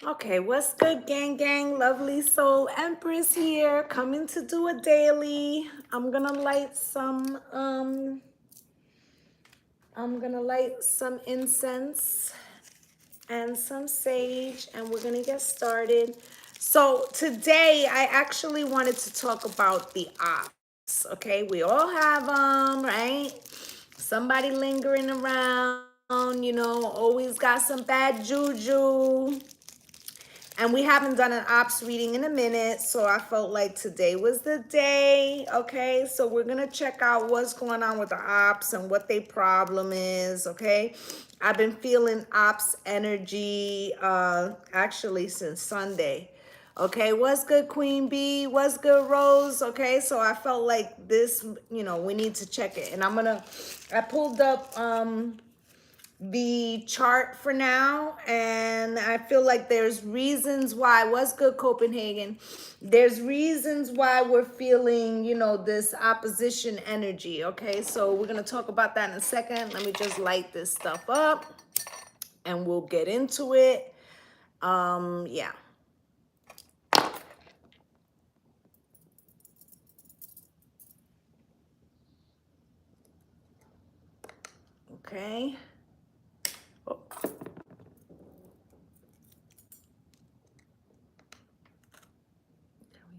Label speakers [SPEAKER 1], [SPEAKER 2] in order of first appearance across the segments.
[SPEAKER 1] Okay, what's good, gang gang? Lovely soul Empress here, coming to do a daily. I'm gonna light some incense and some sage, and we're gonna get started. So today I actually wanted to talk about the ops. Okay, we all have them, right? Somebody lingering around, always got some bad juju. And we haven't done an ops reading in a minute, so I felt like today was the day. Okay, so we're gonna check out what's going on with the ops and what their problem is. Okay, I've been feeling ops energy actually since Sunday. Okay, what's good, Queen Bee? What's good, Rose? Okay, so I felt like this, we need to check it. And I pulled up the chart for now, and I feel like there's reasons why. What's good, Copenhagen? There's reasons why we're feeling, this opposition energy. Okay, so we're gonna talk about that in a second. Let me just light this stuff up and we'll get into it. Yeah. Okay. Oh. Can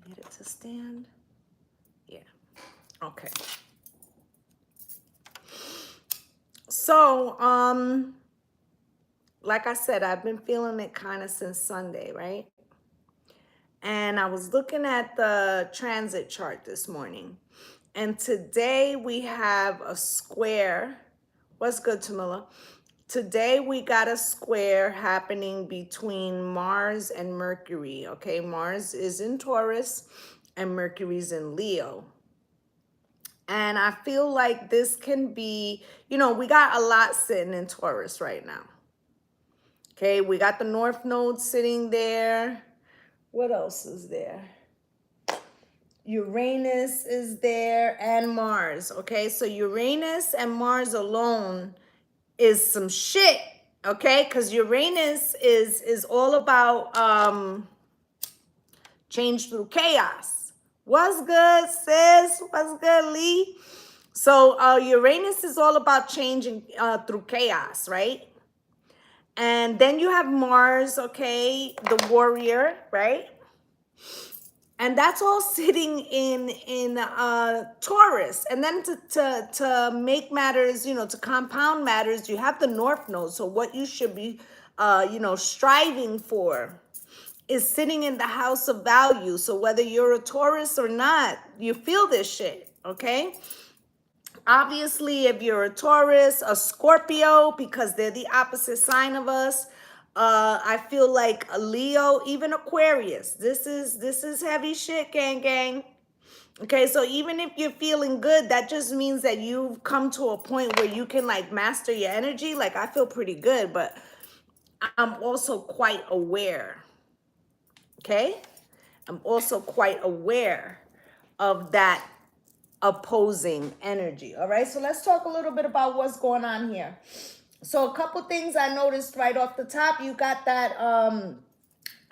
[SPEAKER 1] we get it to stand? Yeah. Okay. So, like I said, I've been feeling it kind of since Sunday, right? And I was looking at the transit chart this morning. And today we have a square. What's good, Tamila? Today we got a square happening between Mars and Mercury. Okay, Mars is in Taurus and Mercury's in Leo. And I feel like this can be, we got a lot sitting in Taurus right now. Okay, we got the North Node sitting there. What else is there? Uranus is there and Mars. Okay, so Uranus and Mars alone is some shit. Okay, because Uranus is all about change through chaos. What's good, sis? What's good, Lee? So Uranus is all about changing through chaos, right? And then you have Mars, okay, the warrior, right? And that's all sitting in Taurus. And then to make matters, to compound matters, you have the North Node. So what you should be, striving for is sitting in the house of value. So whether you're a Taurus or not, you feel this shit, okay? Obviously, if you're a Taurus, a Scorpio, because they're the opposite sign of us, I feel like a Leo, even Aquarius. This is heavy shit, gang gang. Okay, so even if you're feeling good, that just means that you've come to a point where you can like master your energy. Like I feel pretty good, but I'm also quite aware. Okay? I'm also quite aware of that opposing energy. All right, so let's talk a little bit about what's going on here. So a couple things I noticed right off the top. You got that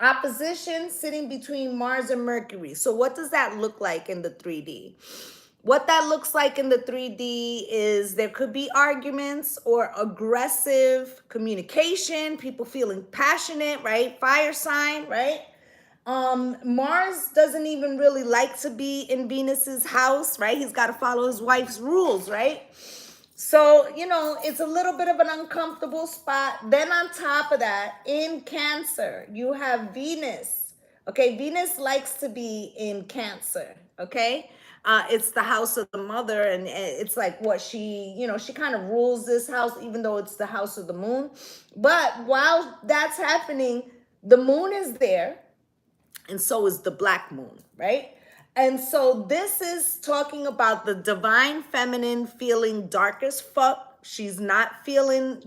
[SPEAKER 1] opposition sitting between Mars and Mercury. So what does that look like in the 3D? What that looks like in the 3D is there could be arguments or aggressive communication, people feeling passionate, right? Fire sign, right? Mars doesn't even really like to be in Venus's house, right? He's got to follow his wife's rules, right? So, it's a little bit of an uncomfortable spot. Then on top of that, in Cancer, you have Venus. Okay, Venus likes to be in Cancer, okay? It's the house of the mother, and it's like what she kind of rules this house, even though it's the house of the moon. But while that's happening, the moon is there, and so is the black moon, right? And so this is talking about the divine feminine feeling dark as fuck. She's not feeling,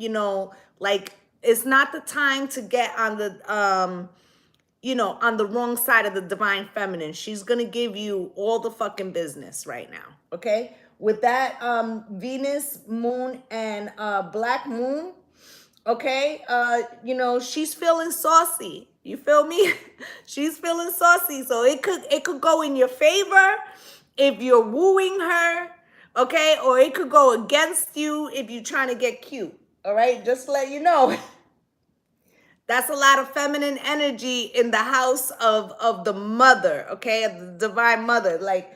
[SPEAKER 1] like it's not the time to get on the on the wrong side of the divine feminine. She's gonna give you all the fucking business right now. Okay. With that Venus, moon, and black moon, okay, she's feeling saucy. You feel me? She's feeling saucy. So it could go in your favor if you're wooing her, okay? Or it could go against you if you're trying to get cute. All right? Just to let you know. That's a lot of feminine energy in the house of the mother, okay? Of the divine mother. Like,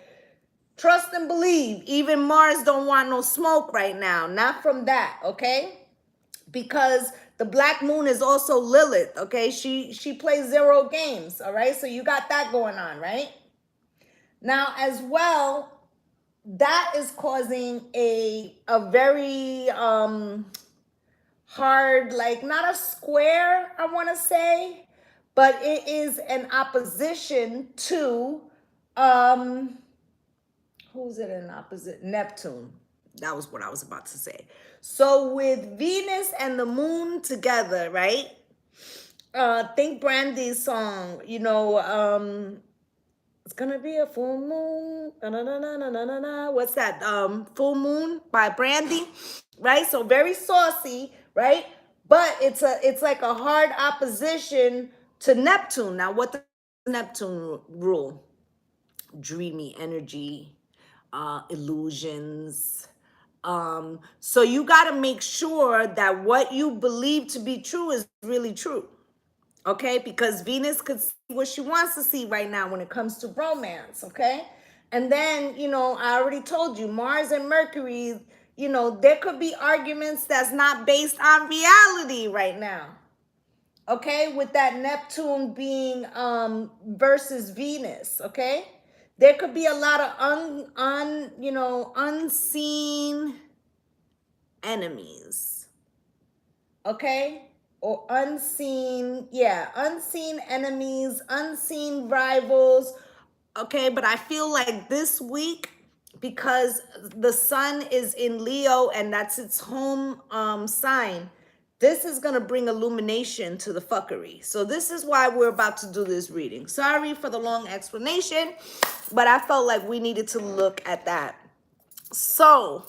[SPEAKER 1] trust and believe. Even Mars don't want no smoke right now. Not from that, okay? Because the black moon is also Lilith, okay? She plays zero games, all right? So you got that going on, right? Now, as well, that is causing a very hard, like not a square, I want to say, but it is an opposition to who's it in opposite? Neptune. That was what I was about to say. So with Venus and the moon together, right? Think Brandy's song, you know, it's gonna be a full moon. Na, na, na, na, na, na, na. What's that? Full Moon by Brandy, right? So very saucy, right? But it's like a hard opposition to Neptune. Now, what does Neptune rule? Dreamy energy, illusions. So you got to make sure that what you believe to be true is really true. Okay, because Venus could see what she wants to see right now when it comes to romance. Okay, and then, you know, I already told you, Mars and Mercury, you know, there could be arguments that's not based on reality right now. Okay, with that Neptune being versus Venus. Okay, there could be a lot of unseen enemies. Okay, or unseen enemies, unseen rivals. Okay, but I feel like this week, because the sun is in Leo and that's its home sign, this is going to bring illumination to the fuckery. So this is why we're about to do this reading. Sorry for the long explanation, but I felt like we needed to look at that. So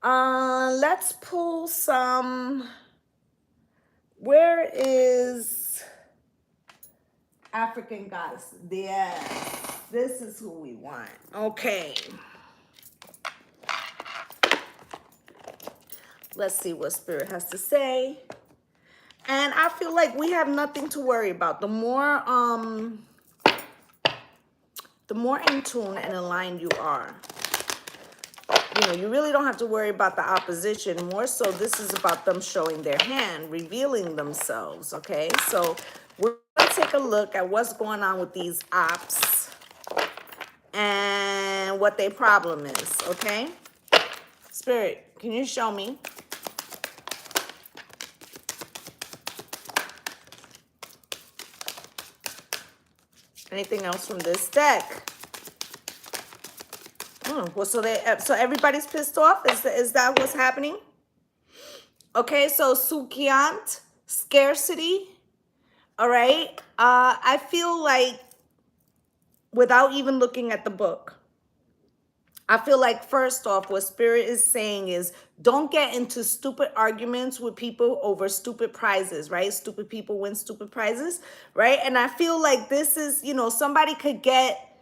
[SPEAKER 1] let's pull some. Where is African goddess? Yes, this is who we want. Okay. Let's see what Spirit has to say. And I feel like we have nothing to worry about. The more in tune and aligned you are, you know, you really don't have to worry about the opposition. More so, this is about them showing their hand, revealing themselves, okay? So we're going to take a look at what's going on with these Opps and what their problem is, okay? Spirit, can you show me? Anything else from this deck? Well, so everybody's pissed off? Is that what's happening? Okay, so Sukiant, scarcity. All right. I feel like, without even looking at the book, I feel like, first off, what Spirit is saying is don't get into stupid arguments with people over stupid prizes, right? Stupid people win stupid prizes, right? And I feel like this is, you know, somebody could get,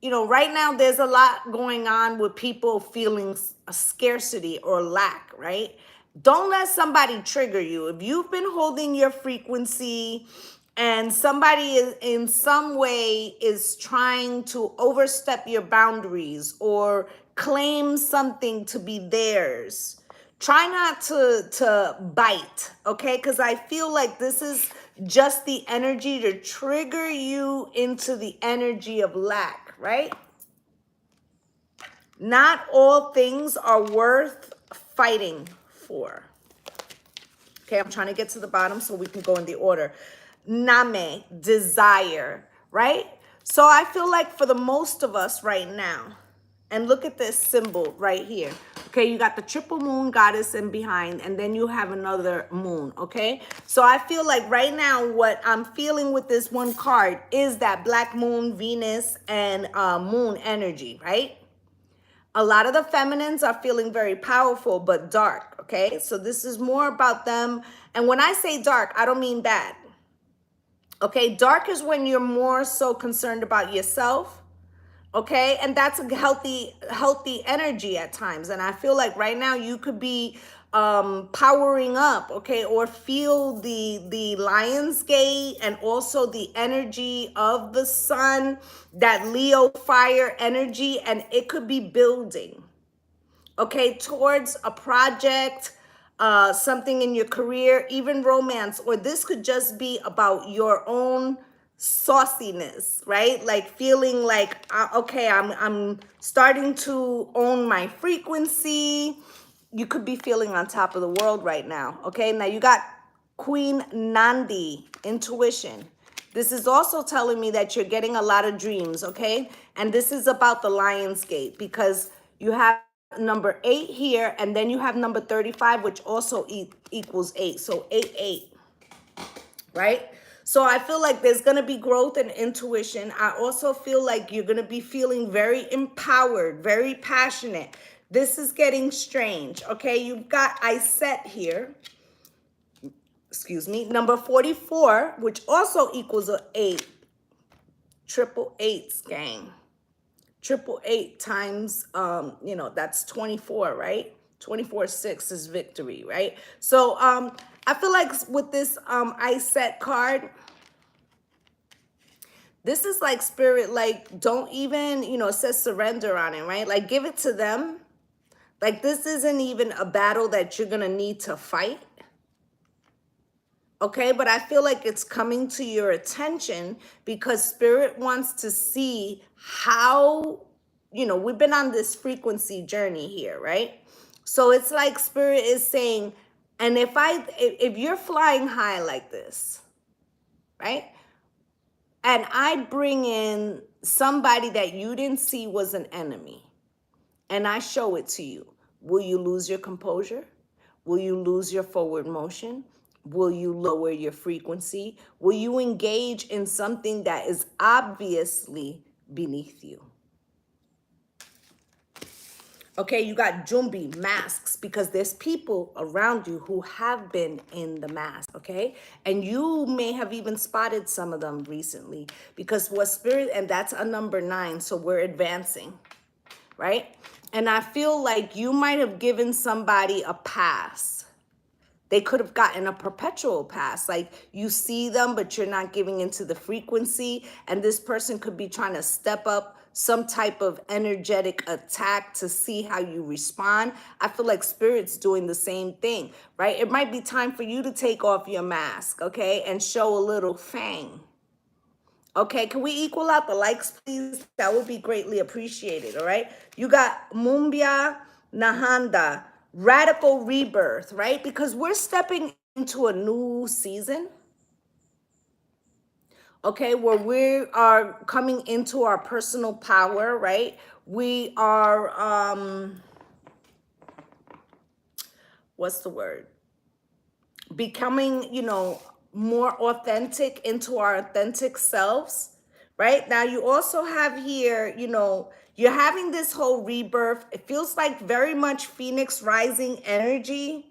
[SPEAKER 1] you know, right now there's a lot going on with people feeling a scarcity or lack, right? Don't let somebody trigger you. If you've been holding your frequency and somebody is in some way is trying to overstep your boundaries or claim something to be theirs, try not to bite, okay? Because I feel like this is just the energy to trigger you into the energy of lack, right? Not all things are worth fighting for. Okay, I'm trying to get to the bottom so we can go in the order. Name, desire, right? So I feel like for the most of us right now, and look at this symbol right here. Okay, you got the triple moon goddess in behind, and then you have another moon, okay? So I feel like right now what I'm feeling with this one card is that black moon, Venus, and moon energy, right? A lot of the feminines are feeling very powerful but dark, okay? So this is more about them. And when I say dark, I don't mean bad. Okay, dark is when you're more so concerned about yourself. Okay, and that's a healthy energy at times. And I feel like right now you could be powering up, okay, or feel the lion's gate and also the energy of the sun, that Leo fire energy, and it could be building, okay, towards a project, something in your career, even romance, or this could just be about your own sauciness, right? Like feeling like, okay, I'm starting to own my frequency. You could be feeling on top of the world right now, okay? Now you got Queen Nandi, intuition. This is also telling me that you're getting a lot of dreams, okay? And this is about the Lion's Gate because you have number 8 here, and then you have number 35, which also equals 8. So 8, 8, right? So I feel like there's going to be growth and intuition. I also feel like you're going to be feeling very empowered, very passionate. This is getting strange, okay? You've got Iset here. Excuse me, number 44, which also equals a 8. Triple eights, gang. Triple eight times, that's 24, right? 24, 6 is victory, right? So I feel like with this Iset card, this is like spirit, like don't even, it says surrender on it, right? Like give it to them. Like this isn't even a battle that you're going to need to fight. Okay, but I feel like it's coming to your attention because spirit wants to see how, we've been on this frequency journey here, right? So it's like spirit is saying, and if you're flying high like this, right? And I bring in somebody that you didn't see was an enemy, and I show it to you, will you lose your composure? Will you lose your forward motion? Will you lower your frequency? Will you engage in something that is obviously beneath you? Okay, you got Jumbi, masks, because there's people around you who have been in the mask, okay? And you may have even spotted some of them recently because what spirit, and that's a number 9, so we're advancing, right? And I feel like you might have given somebody a pass. They could have gotten a perpetual pass. Like you see them, but you're not giving into the frequency. And this person could be trying to step up some type of energetic attack to see how you respond. I feel like spirit's doing the same thing, right? It might be time for you to take off your mask, okay? And show a little fang. Okay, can we equal out the likes, please? That would be greatly appreciated, all right? You got Mumbia Nahanda, radical rebirth, right? Because we're stepping into a new season, okay, where we are coming into our personal power, right? We are, what's the word? Becoming, more authentic into our authentic selves, right? Now you also have here, you're having this whole rebirth. It feels like very much Phoenix Rising energy.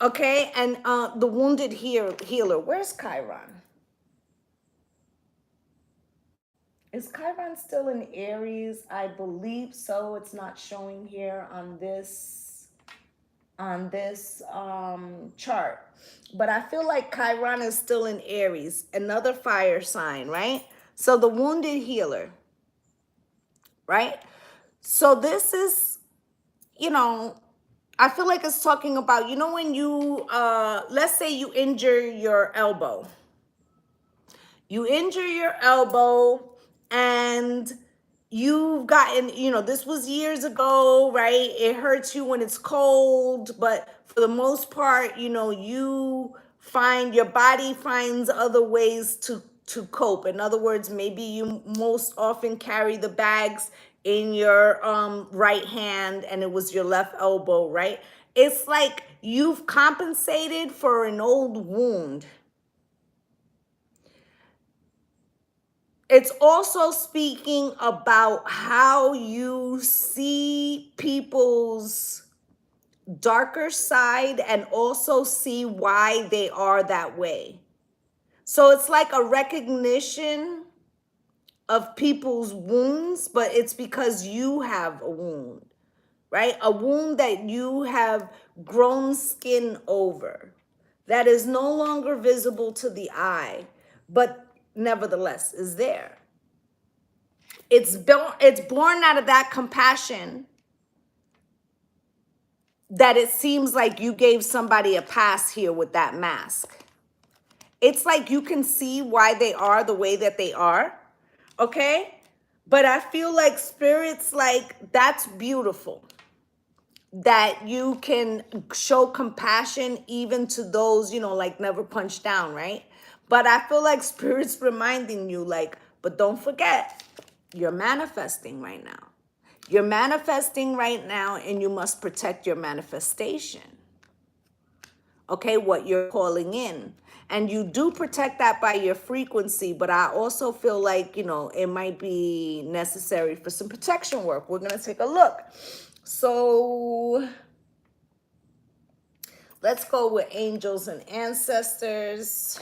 [SPEAKER 1] Okay, and the wounded healer. Where's Chiron? Is Chiron still in Aries? I believe so. It's not showing here on this chart, but I feel like Chiron is still in Aries, another fire sign, right? So the wounded healer, right? So this is, I feel like it's talking about, when you let's say you injure your elbow, and you've gotten, this was years ago, right? It hurts you when it's cold, but for the most part, you find your body finds other ways to cope. In other words, maybe you most often carry the bags in your right hand and it was your left elbow, right? It's like you've compensated for an old wound. It's also speaking about how you see people's darker side and also see why they are that way. So it's like a recognition of people's wounds, but it's because you have a wound, right? A wound that you have grown skin over that is no longer visible to the eye, but nevertheless is there. It's born out of that compassion that it seems like you gave somebody a pass here with that mask. It's like you can see why they are the way that they are, okay? But I feel like spirit's like, that's beautiful. That you can show compassion even to those, like never punch down, right? But I feel like spirit's reminding you, like, but don't forget, you're manifesting right now. You're manifesting right now, and you must protect your manifestation. Okay, what you're calling in. And you do protect that by your frequency, but I also feel like, it might be necessary for some protection work. We're going to take a look. So let's go with angels and ancestors.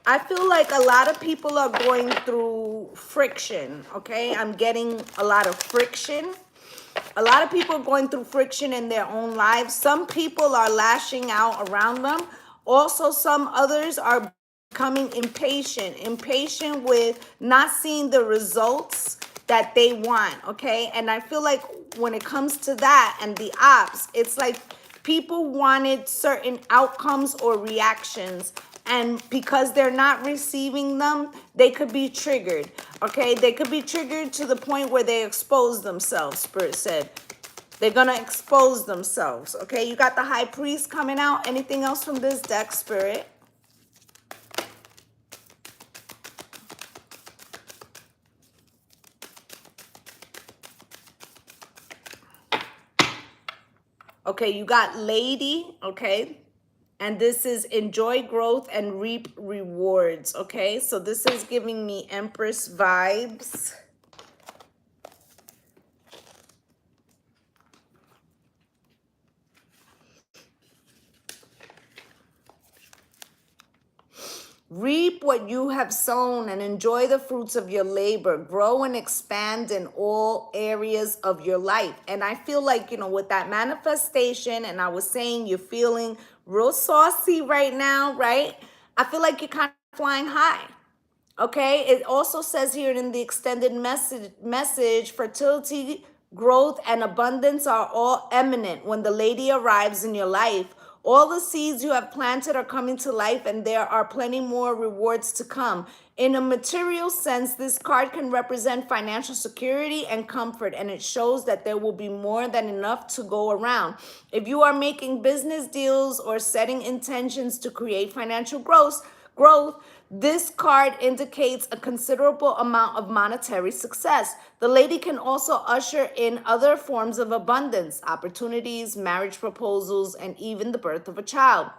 [SPEAKER 1] I feel like a lot of people are going through friction, okay? I'm getting a lot of friction. A lot of people are going through friction in their own lives. Some people are lashing out around them. Also, some others are becoming impatient with not seeing the results that they want, okay? And I feel like when it comes to that and the Opps, it's like people wanted certain outcomes or reactions, and because they're not receiving them, they could be triggered, okay? They could be triggered to the point where they expose themselves, Spirit said. They're going to expose themselves, okay? You got the High Priest coming out. Anything else from this deck, Spirit? Okay, you got Lady, okay? And this is enjoy growth and reap rewards, okay? So this is giving me Empress vibes. Reap what you have sown and enjoy the fruits of your labor. Grow and expand in all areas of your life. And I feel like, with that manifestation, and I was saying you're feeling real saucy right now, right? I feel like you're kind of flying high. Okay, it also says here in the extended message, fertility, growth, and abundance are all imminent when the lady arrives in your life. All the seeds you have planted are coming to life, and there are plenty more rewards to come. In a material sense, this card can represent financial security and comfort, and it shows that there will be more than enough to go around. If you are making business deals or setting intentions to create financial growth, this card indicates a considerable amount of monetary success. The lady can also usher in other forms of abundance, opportunities, marriage proposals, and even the birth of a child.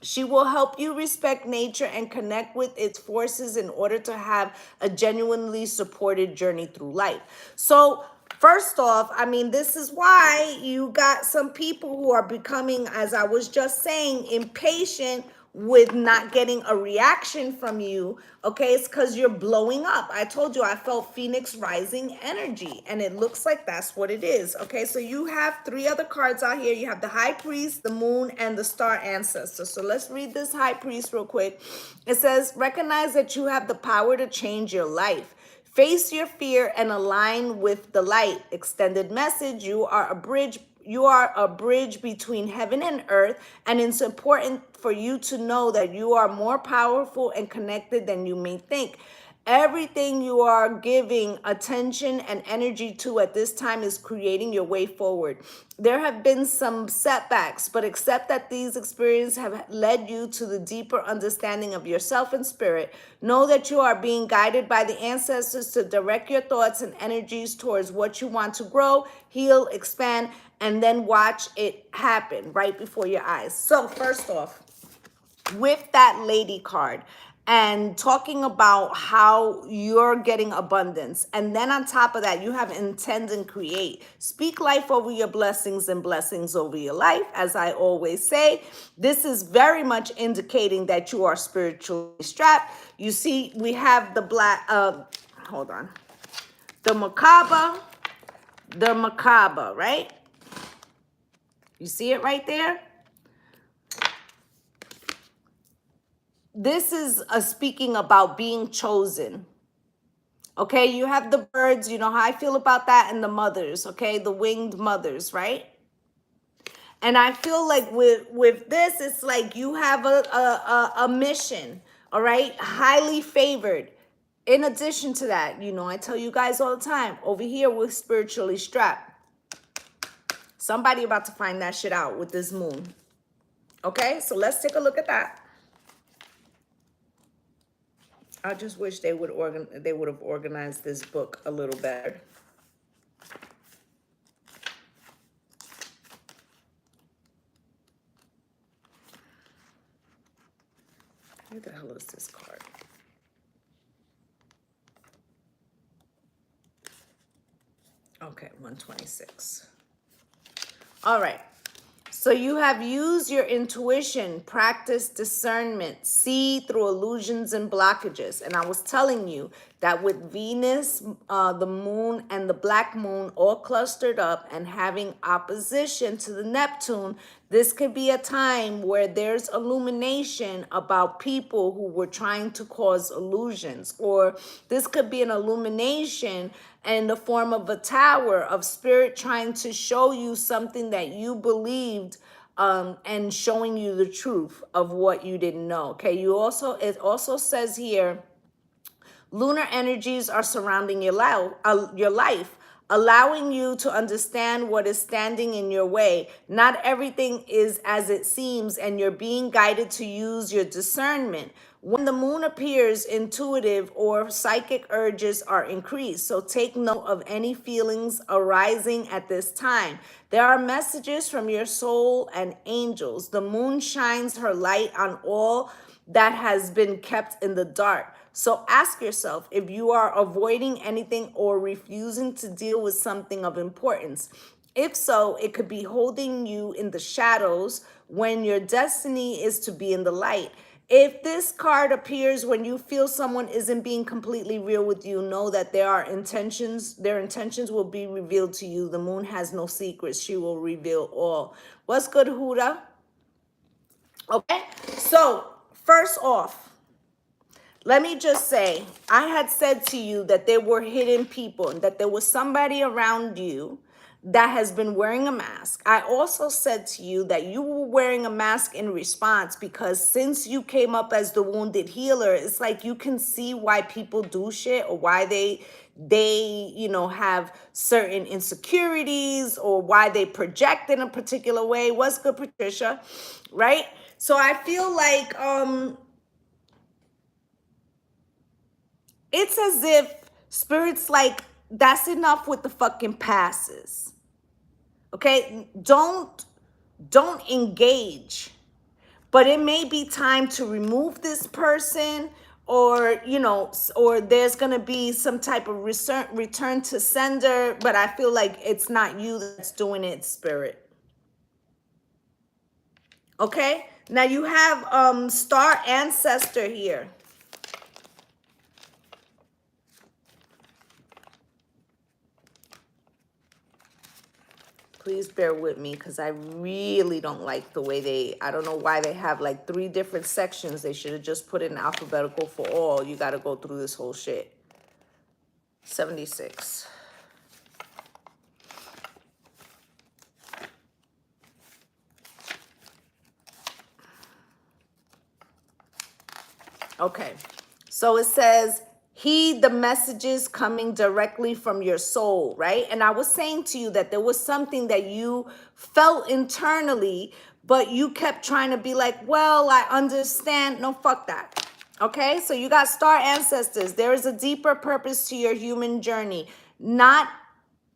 [SPEAKER 1] She will help you respect nature and connect with its forces in order to have a genuinely supported journey through life. So, first off, I mean, this is why you got some people who are becoming, as I was just saying, impatient with not getting a reaction from you. Okay, it's because you're blowing up. I told you I felt Phoenix Rising energy, and it looks like that's what it is. Okay, so you have three other cards out here. You have the High Priest, the Moon, and the Star Ancestor. So let's read this High Priest real quick. It says, recognize that you have the power to change your life. Face your fear and align with the light. Extended message, you are a bridge between heaven and earth, and it's important for you to know that you are more powerful and connected than you may think. Everything you are giving attention and energy to at this time is creating your way forward. There have been some setbacks, but accept that these experiences have led you to the deeper understanding of yourself and spirit. Know that you are being guided by the ancestors to direct your thoughts and energies towards what you want to grow, heal, expand, and then watch it happen right before your eyes. So first off, with that lady card and talking about how you're getting abundance, and then on top of that you have intend and create. Speak life over your blessings and blessings over your life. As I always say, this is very much indicating that you are spiritually strapped. You see, we have the black hold on, the macabre, right? You see it right there? This is speaking about being chosen. Okay, you have the birds, you know how I feel about that, and the mothers, okay, the winged mothers, right? And I feel like with this, it's like you have a mission, all right, highly favored. In addition to that, you know, I tell you guys all the time, over here we're spiritually strapped. Somebody about to find that shit out with this moon. Okay, so let's take a look at that. I just wish they would have organized this book a little better. Where the hell is this card? Okay, 126. All right. So you have used your intuition, practice discernment, see through illusions and blockages. And I was telling you that with Venus, the moon, and the black moon all clustered up and having opposition to the Neptune, this could be a time where there's illumination about people who were trying to cause illusions. Or this could be an illumination in the form of a tower of spirit trying to show you something that you believed, and showing you the truth of what you didn't know. Okay, it also says here, lunar energies are surrounding your life, allowing you to understand what is standing in your way. Not everything is as it seems, and you're being guided to use your discernment. When the moon appears, intuitive or psychic urges are increased. So take note of any feelings arising at this time. There are messages from your soul and angels. The moon shines her light on all that has been kept in the dark. So ask yourself if you are avoiding anything or refusing to deal with something of importance. If so, it could be holding you in the shadows when your destiny is to be in the light. If this card appears when you feel someone isn't being completely real with you, know that their intentions will be revealed to you. The moon has no secrets. She will reveal all. What's good, Huda? Okay, so first off, let me just say, I had said to you that there were hidden people and that there was somebody around you that has been wearing a mask. I also said to you that you were wearing a mask in response because since you came up as the wounded healer, it's like you can see why people do shit or why they have certain insecurities or why they project in a particular way. What's good, Patricia? Right? So I feel like it's as if spirit's like, that's enough with the fucking passes. Okay? Don't engage. But it may be time to remove this person, or or there's going to be some type of return to sender, but I feel like it's not you that's doing it, spirit. Okay? Now you have star ancestor here. Please bear with me because I really don't like the way I don't know why they have like 3 different sections. They should have just put in alphabetical for all. You got to go through this whole shit. 76. Okay. So it says, Heed the messages coming directly from your soul, right? And I was saying to you that there was something that you felt internally, but you kept trying to be like, well, I understand. No, fuck that. Okay, so you got star ancestors. There is a deeper purpose to your human journey. Not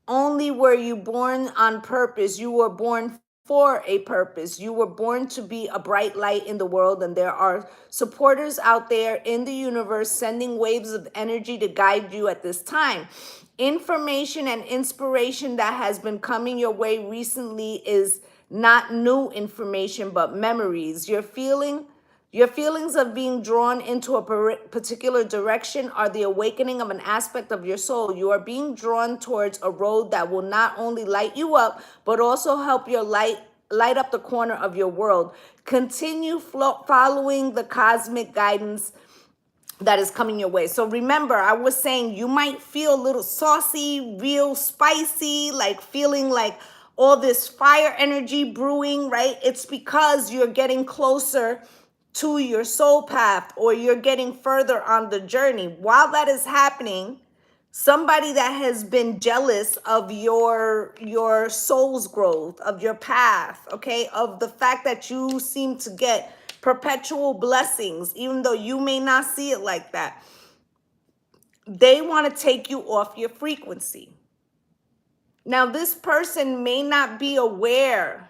[SPEAKER 1] only were you born on purpose, you were born for a purpose. You were born to be a bright light in the world, and there are supporters out there in the universe sending waves of energy to guide you at this time. Information and inspiration that has been coming your way recently is not new information, but memories. Your feelings of being drawn into a particular direction are the awakening of an aspect of your soul. You are being drawn towards a road that will not only light you up, but also help your light up the corner of your world. Continue following the cosmic guidance that is coming your way. So remember, I was saying you might feel a little saucy, real spicy, like feeling like all this fire energy brewing, right? It's because you're getting closer to your soul path, or you're getting further on the journey. While that is happening, somebody that has been jealous of your soul's growth, of your path, okay, of the fact that you seem to get perpetual blessings, even though you may not see it like that, they want to take you off your frequency. Now, this person may not be aware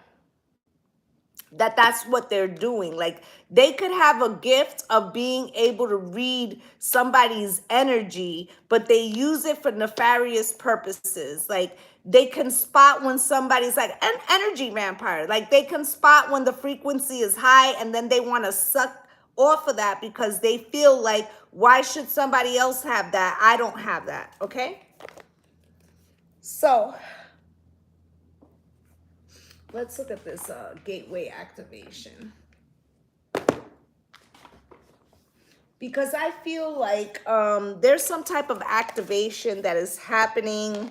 [SPEAKER 1] that that's what they're doing. Like, they could have a gift of being able to read somebody's energy, but they use it for nefarious purposes. Like, they can spot when somebody's like an energy vampire. Like, they can spot when the frequency is high, and then they want to suck off of that because they feel like, why should somebody else have that? I don't have that. Okay. So let's look at this gateway activation. Because I feel like there's some type of activation that is happening,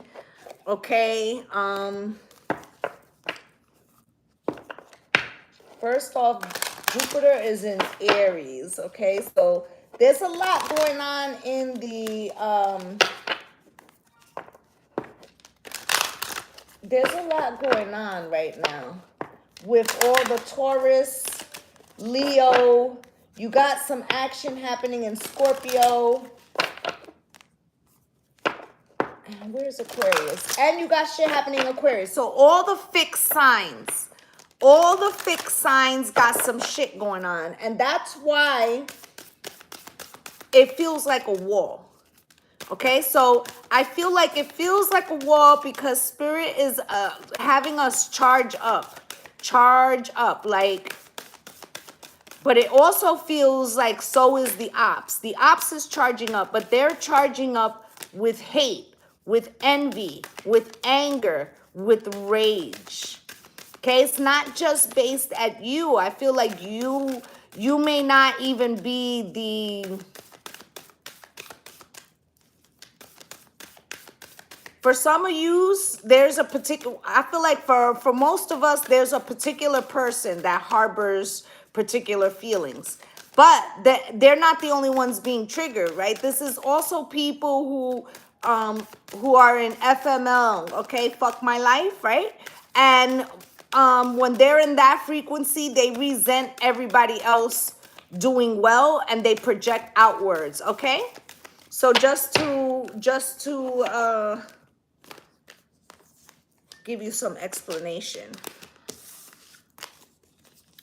[SPEAKER 1] okay? First off, Jupiter is in Aries, okay? So there's a lot going on in the... there's a lot going on right now with all the Taurus, Leo. You got some action happening in Scorpio. And where's Aquarius? And you got shit happening in Aquarius. So all the fixed signs got some shit going on. And that's why it feels like a wall. Okay, so I feel like it feels like a wall because Spirit is having us charge up, like, but it also feels like so is the Opps. The Opps is charging up, but they're charging up with hate, with envy, with anger, with rage. Okay, it's not just based at you. I feel like you may not even be the... For some of you, there's a particular, I feel like for most of us, there's a particular person that harbors particular feelings. But they're not the only ones being triggered, right? This is also people who are in FML, okay? Fuck my life, right? And when they're in that frequency, they resent everybody else doing well and they project outwards, okay? So just to give you some explanation.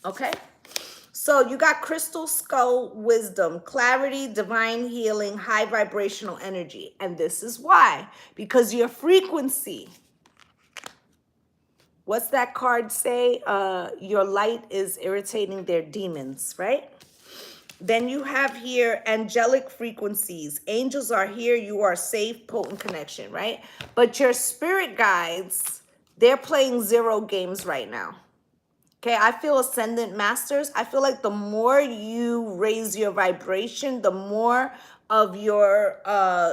[SPEAKER 1] Okay? So you got crystal skull wisdom, clarity, divine healing, high vibrational energy. And this is why. Because your frequency, what's that card say? Your light is irritating their demons, right? Then you have here angelic frequencies. Angels are here. You are safe, potent connection, right? But your spirit guides, they're playing zero games right now. Okay, I feel ascendant masters. I feel like the more you raise your vibration, the more of your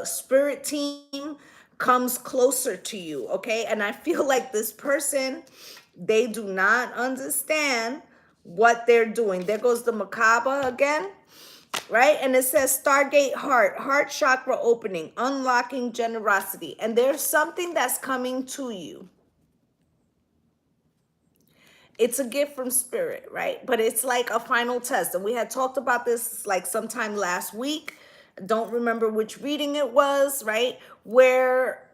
[SPEAKER 1] spirit team comes closer to you, okay? And I feel like this person, they do not understand what they're doing. There goes the macabre again. right? And it says Stargate heart chakra opening, unlocking generosity. And there's something that's coming to you. It's a gift from spirit, right? But it's like a final test. And we had talked about this like sometime last week. Don't remember which reading it was, right? Where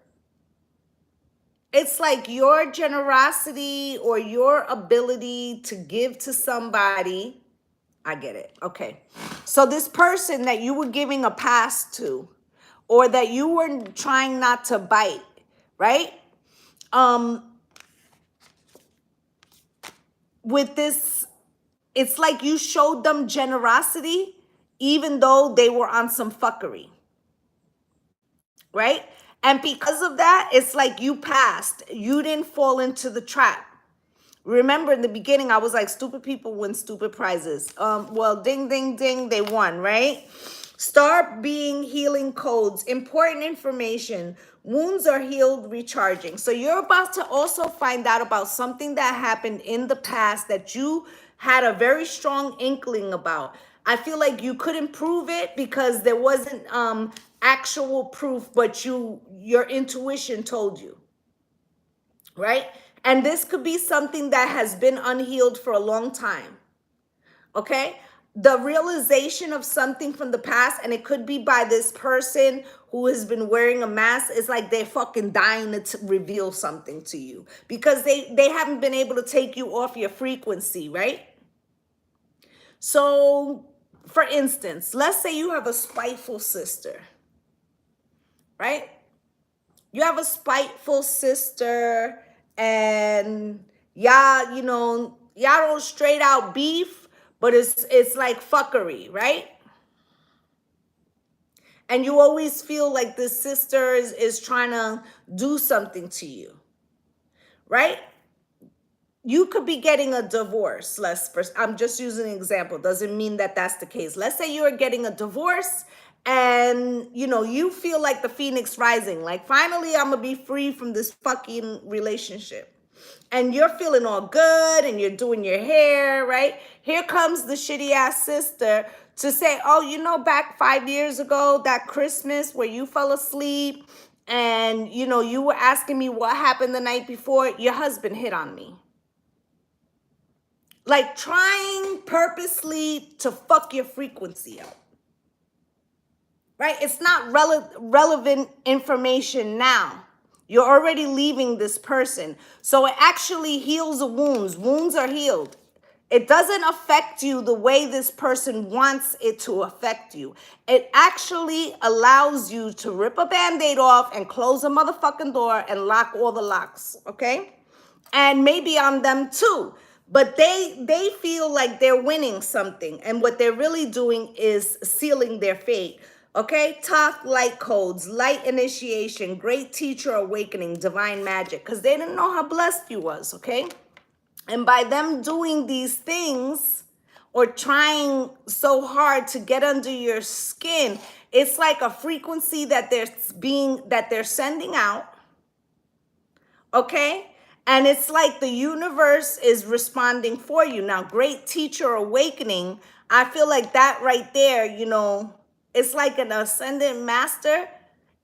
[SPEAKER 1] it's like your generosity or your ability to give to somebody. I get it. Okay. So this person that you were giving a pass to, or that you were trying not to bite, right? With this, it's like you showed them generosity even though they were on some fuckery, right? And because of that, it's like you passed. You didn't fall into the trap. Remember in the beginning, I was like, stupid people win stupid prizes. Well, ding, ding, ding, they won, right? Start being healing codes, important information. Wounds are healed, recharging. So you're about to also find out about something that happened in the past that you had a very strong inkling about. I feel like you couldn't prove it because there wasn't actual proof, but your intuition told you, right? And this could be something that has been unhealed for a long time. Okay? The realization of something from the past, and it could be by this person who has been wearing a mask, is like they're fucking dying to reveal something to you because they haven't been able to take you off your frequency, right? So, for instance, let's say you have a spiteful sister, right? You have a spiteful sister and y'all don't straight out beef, but it's like fuckery, right? And you always feel like this sister is trying to do something to you, right? You could be getting a divorce. I'm just using an example. Doesn't mean that that's the case. Let's say you're getting a divorce and you feel like the Phoenix Rising, like finally I'm gonna be free from this fucking relationship. And you're feeling all good and you're doing your hair, right? Here comes the shitty ass sister to say, oh, back 5 years ago, that Christmas where you fell asleep and you were asking me what happened the night before, your husband hit on me. Like trying purposely to fuck your frequency up, right? It's not relevant information now. You're already leaving this person. So it actually heals the wounds. Wounds are healed. It doesn't affect you the way this person wants it to affect you. It actually allows you to rip a band-aid off and close a motherfucking door and lock all the locks, okay? And maybe on them too. But they feel like they're winning something. And what they're really doing is sealing their fate. Okay, talk light codes, light initiation, great teacher awakening, divine magic, because they didn't know how blessed you was, okay? And by them doing these things or trying so hard to get under your skin, it's like a frequency that they're sending out, okay? And it's like the universe is responding for you. Now, great teacher awakening, I feel like that right there, it's like an ascendant master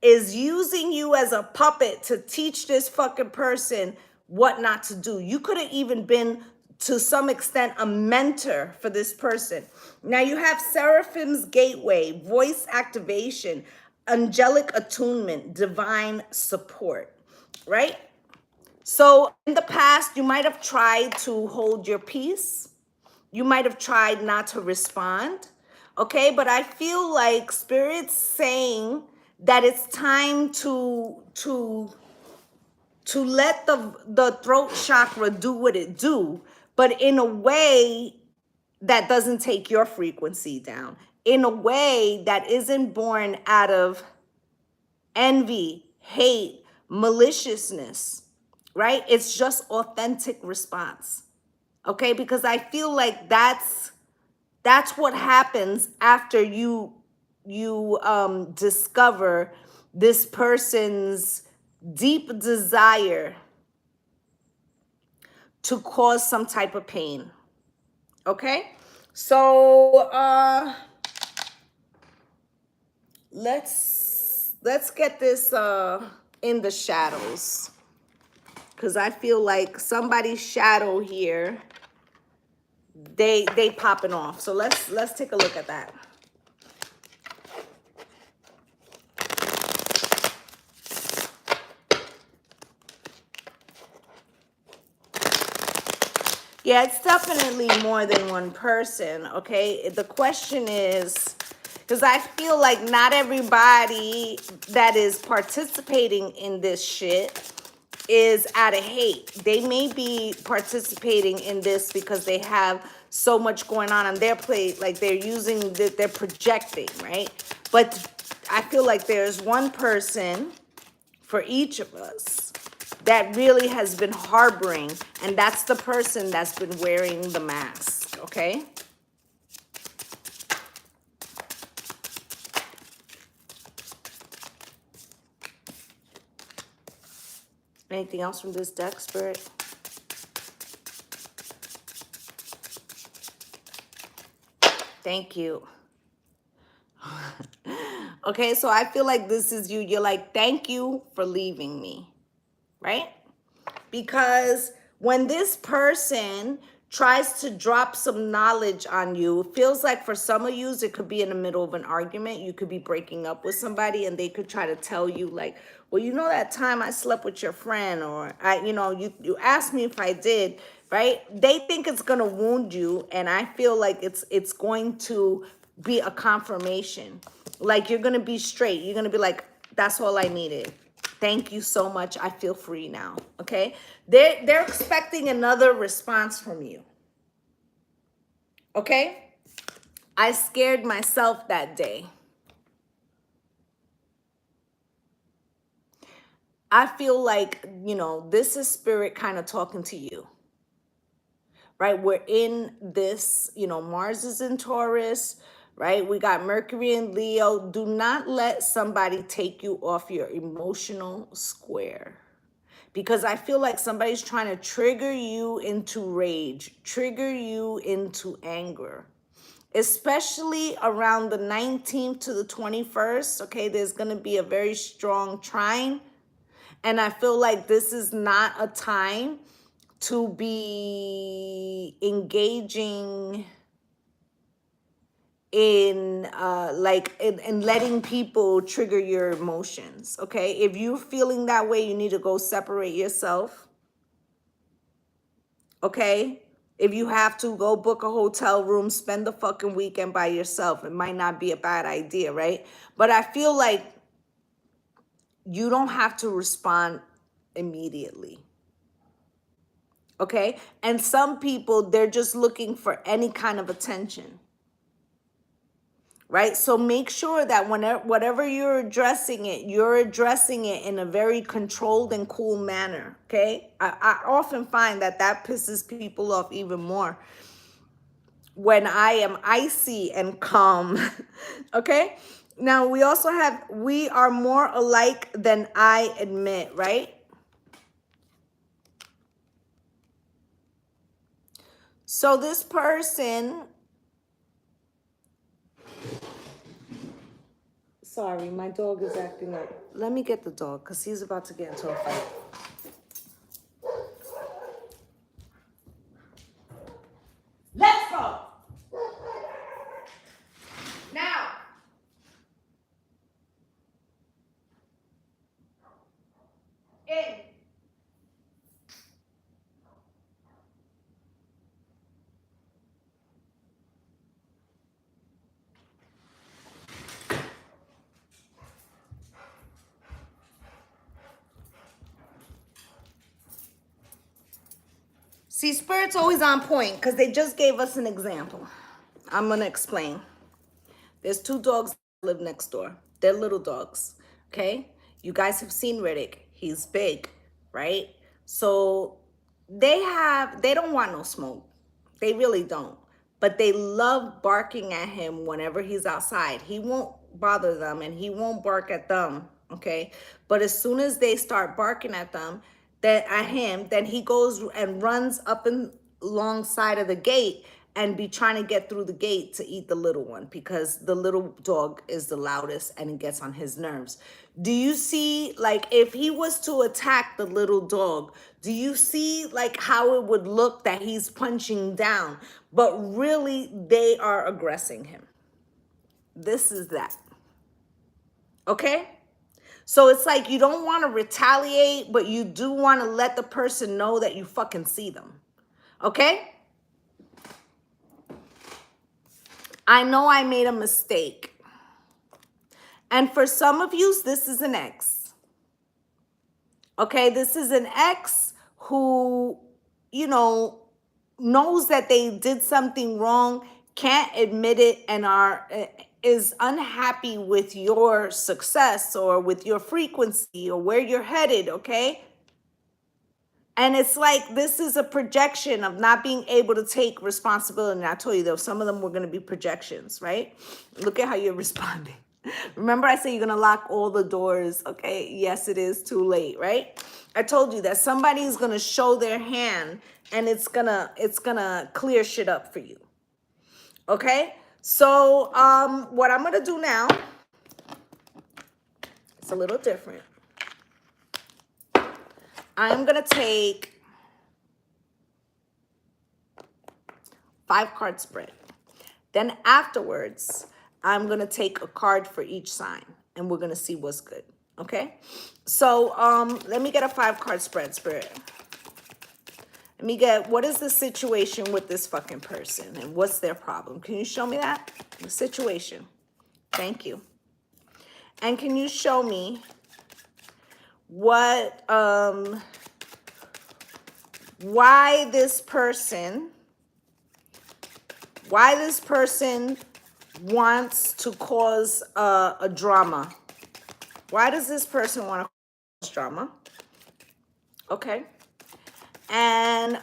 [SPEAKER 1] is using you as a puppet to teach this fucking person what not to do. You could have even been, to some extent, a mentor for this person. Now you have Seraphim's Gateway, voice activation, angelic attunement, divine support, right? So in the past, you might have tried to hold your peace. You might have tried not to respond. Okay, but I feel like Spirit's saying that it's time to let the throat chakra do what it do, but in a way that doesn't take your frequency down, in a way that isn't born out of envy, hate, maliciousness, right? It's just authentic response. Okay? Because I feel like that's what happens after you discover this person's deep desire to cause some type of pain. Okay? So let's get this in the shadows, because I feel like somebody's shadow here, they popping off. So let's take a look at that. Yeah, it's definitely more than one person, okay? The question is, because I feel like not everybody that is participating in this shit is out of hate. They may be participating in this because they have so much going on their plate, like they're using, they're projecting, right? But I feel like there's one person for each of us that really has been harboring, and that's the person that's been wearing the mask, okay? Anything else from this deck, Spirit? Thank you. Okay, so I feel like this is you. You're like, thank you for leaving me, right? Because when this person tries to drop some knowledge on you, it feels like for some of you, it could be in the middle of an argument. You could be breaking up with somebody and they could try to tell you like, well, you know that time I slept with your friend, or you asked me if I did, right? They think it's gonna wound you, and I feel like it's going to be a confirmation. Like you're gonna be straight. You're gonna be like, that's all I needed. Thank you so much. I feel free now. Okay. They're expecting another response from you. Okay. I scared myself that day. I feel like, this is spirit kind of talking to you, right? We're in this, Mars is in Taurus, right? We got Mercury in Leo. Do not let somebody take you off your emotional square. Because I feel like somebody's trying to trigger you into rage, trigger you into anger, especially around the 19th to the 21st. Okay, there's going to be a very strong trine. And I feel like this is not a time to be engaging in in letting people trigger your emotions. Okay, if you're feeling that way, you need to go separate yourself. Okay, if you have to, go book a hotel room, spend the fucking weekend by yourself. It might not be a bad idea, right? But I feel like you don't have to respond immediately. Okay, and some people, they're just looking for any kind of attention. Right? So make sure that whatever you're addressing it in a very controlled and cool manner. Okay? I often find that pisses people off even more when I am icy and calm. Okay? Now we also have, we are more alike than I admit, right? So this person, sorry, my dog is acting up. Let me get the dog because he's about to get into a fight. Let's go. Now. In. See, Spirit's always on point because they just gave us an example. I'm going to explain. There's two dogs that live next door. They're little dogs, okay? You guys have seen Riddick. He's big, right? So they don't want no smoke. They really don't. But they love barking at him whenever he's outside. He won't bother them and he won't bark at them, okay? But as soon as they start barking at him, then he goes and runs up and alongside of the gate and be trying to get through the gate to eat the little one because the little dog is the loudest and it gets on his nerves. Do you see, like, if he was to attack the little dog, do you see like how it would look that he's punching down, but really they are aggressing him? This is that. Okay? So it's like you don't want to retaliate, but you do want to let the person know that you fucking see them. Okay? I know I made a mistake. And for some of you, this is an ex. Okay? This is an ex who, you know, knows that they did something wrong, can't admit it, and is unhappy with your success or with your frequency or where you're headed, okay? And it's like this is a projection of not being able to take responsibility. And I told you, though, some of them were going to be projections, right? Look at how you're responding. Remember I said you're going to lock all the doors, okay? Yes, it is too late, right? I told you that somebody's going to show their hand and it's going to clear shit up for you. Okay? So, what I'm going to do now, it's a little different. I'm going to take 5-card spread. Then afterwards, I'm going to take a card for each sign and we're going to see what's good. Okay? So, let me get a 5-card spread, Spirit. Let me get, what is the situation with this fucking person and what's their problem? Can you show me that? The situation. Thank you. And can you show me what, why this person wants to cause a drama? Why does this person want to cause drama? Okay. And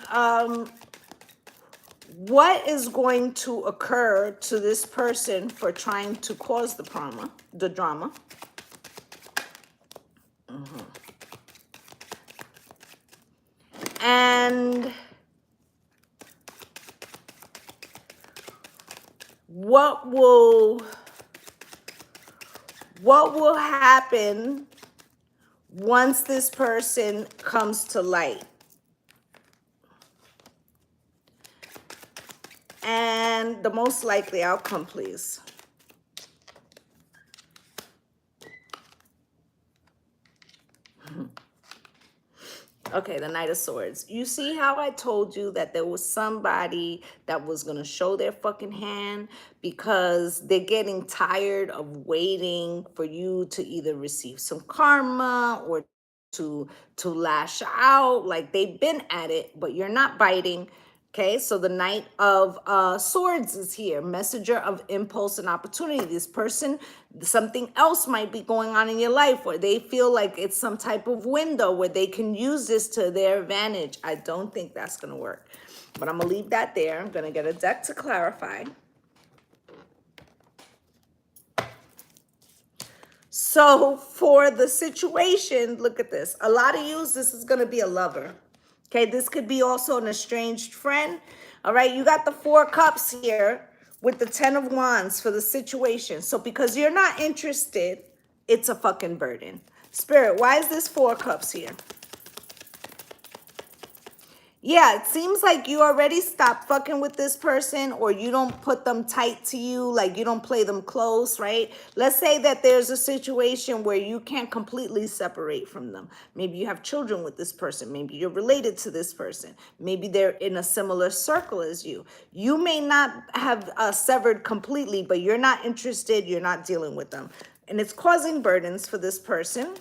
[SPEAKER 1] what is going to occur to this person for trying to cause the drama? And what will happen once this person comes to light? And the most likely outcome, please. Okay, the Knight of Swords. You see how I told you that there was somebody that was going to show their fucking hand because they're getting tired of waiting for you to either receive some karma or to lash out. Like they've been at it, but you're not biting. Okay, so the Knight of Swords is here, messenger of impulse and opportunity. This person, something else might be going on in your life where they feel like it's some type of window where they can use this to their advantage. I don't think that's going to work, but I'm going to leave that there. I'm going to get a deck to clarify. So for the situation, look at this. A lot of you, this is going to be a lover. Okay, this could be also an estranged friend. All right, you got the 4 cups here with the 10 of wands for the situation. So because you're not interested, it's a fucking burden. Spirit, why is this 4 cups here? Yeah, it seems like you already stopped fucking with this person or you don't put them tight to you, like you don't play them close, right? Let's say that there's a situation where you can't completely separate from them. Maybe you have children with this person. Maybe you're related to this person. Maybe they're in a similar circle as you. You may not have severed completely, but you're not interested. You're not dealing with them. And it's causing burdens for this person.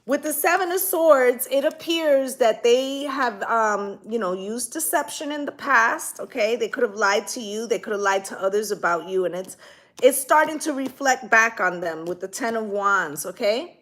[SPEAKER 1] With the 7 of Swords, it appears that they have, used deception in the past, okay? They could have lied to you. They could have lied to others about you, and it's starting to reflect back on them with the 10 of Wands, okay?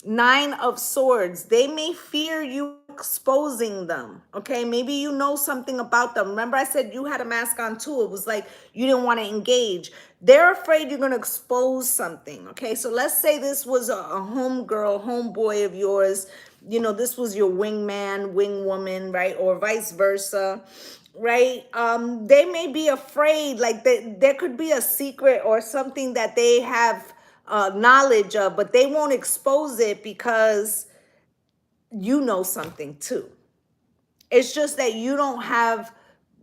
[SPEAKER 1] 9 of Swords, they may fear you exposing them, okay? Maybe you know something about them. Remember I said you had a mask on too. It was like you didn't want to engage. They're afraid you're going to expose something, okay? So let's say this was a homegirl, homeboy of yours you know, this was your wingman, wing woman, right? Or vice versa, right? They may be afraid, like there could be a secret or something that they have knowledge of, but they won't expose it because you know something too. It's just that you don't have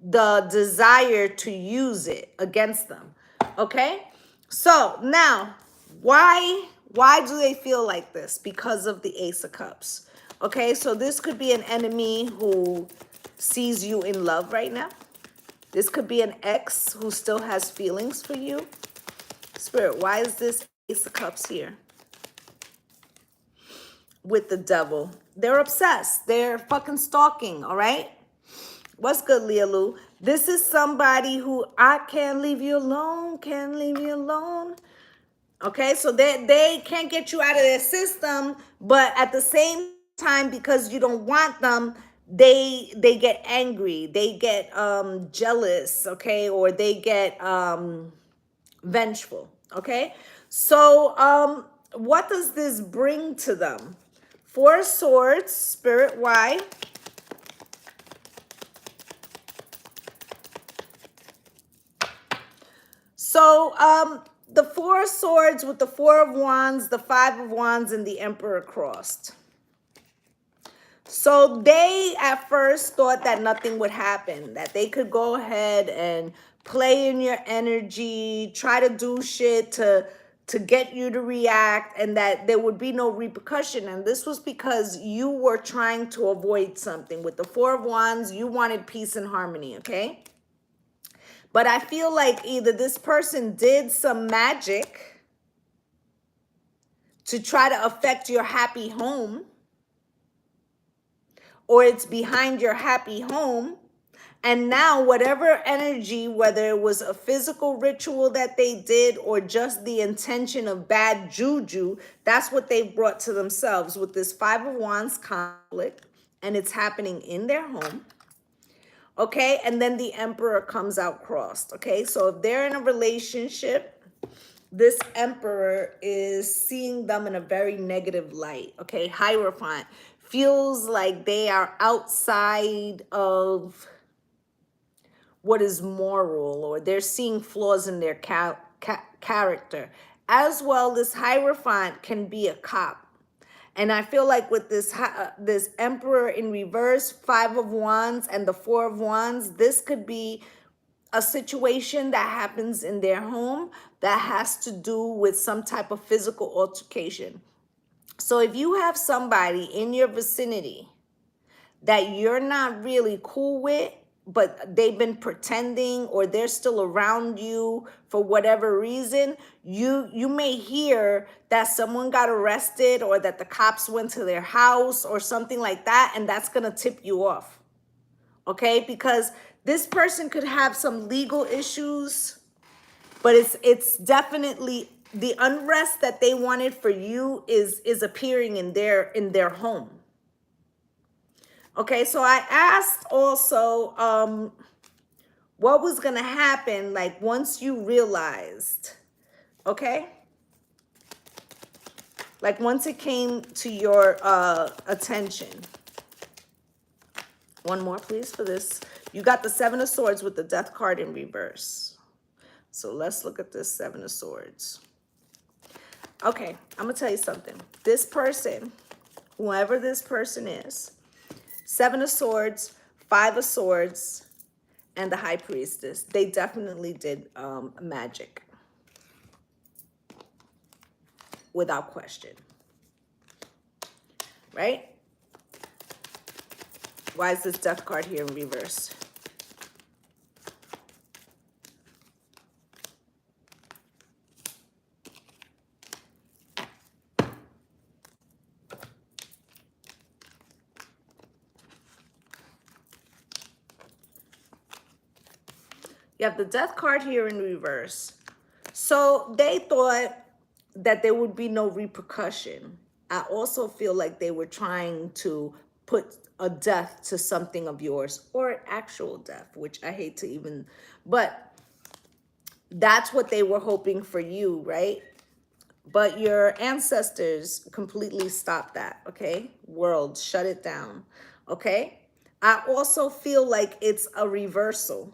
[SPEAKER 1] the desire to use it against them. Okay? So now, why do they feel like this? Because of the Ace of Cups. Okay, so this could be an enemy who sees you in love right now. This could be an ex who still has feelings for you. Spirit, why is this Ace of Cups here with the devil? They're obsessed. They're fucking stalking, all right? What's good, Lealoo? This is somebody who I can't leave you alone, can't leave you alone. Okay, so they can't get you out of their system, but at the same time, because you don't want them, they get angry, they get jealous, okay, or they get vengeful. Okay, so what does this bring to them? Four of Swords, Spirit, why? So the Four of Swords with the Four of Wands, the Five of Wands, and the Emperor crossed. So they at first thought that nothing would happen, that they could go ahead and play in your energy, try to do shit to get you to react, and that there would be no repercussion. And this was because you were trying to avoid something. With the Four of Wands, you wanted peace and harmony, okay? But I feel like either this person did some magic to try to affect your happy home, or it's behind your happy home. And now whatever energy, whether it was a physical ritual that they did or just the intention of bad juju, that's what they brought to themselves with this Five of Wands conflict. And it's happening in their home. Okay, and then the Emperor comes out crossed. Okay, so if they're in a relationship, this Emperor is seeing them in a very negative light. Okay, Hierophant feels like they are outside of what is moral, or they're seeing flaws in their character. As well, this Hierophant can be a cop. And I feel like with this Emperor in reverse, Five of Wands, and the Four of Wands, this could be a situation that happens in their home that has to do with some type of physical altercation. So if you have somebody in your vicinity that you're not really cool with, but they've been pretending, or they're still around you for whatever reason, you may hear that someone got arrested, or that the cops went to their house or something like that, and that's gonna tip you off. Okay, because this person could have some legal issues, but it's definitely the unrest that they wanted for you is appearing in their home. Okay, so I asked also what was gonna happen, like once you realized, okay? Like once it came to your attention. One more, please, for this. You got the Seven of Swords with the Death card in reverse. So let's look at this Seven of Swords. Okay, I'm gonna tell you something. This person, whoever this person is, Seven of Swords, Five of Swords, and the High Priestess, they definitely did magic. Without question. Right? Why is this Death card here in reverse? You have the Death card here in reverse. So they thought that there would be no repercussion. I also feel like they were trying to put a death to something of yours, or an actual death, which I hate to even, but that's what they were hoping for you, right? But your ancestors completely stopped that, okay? World, shut it down, okay? I also feel like it's a reversal.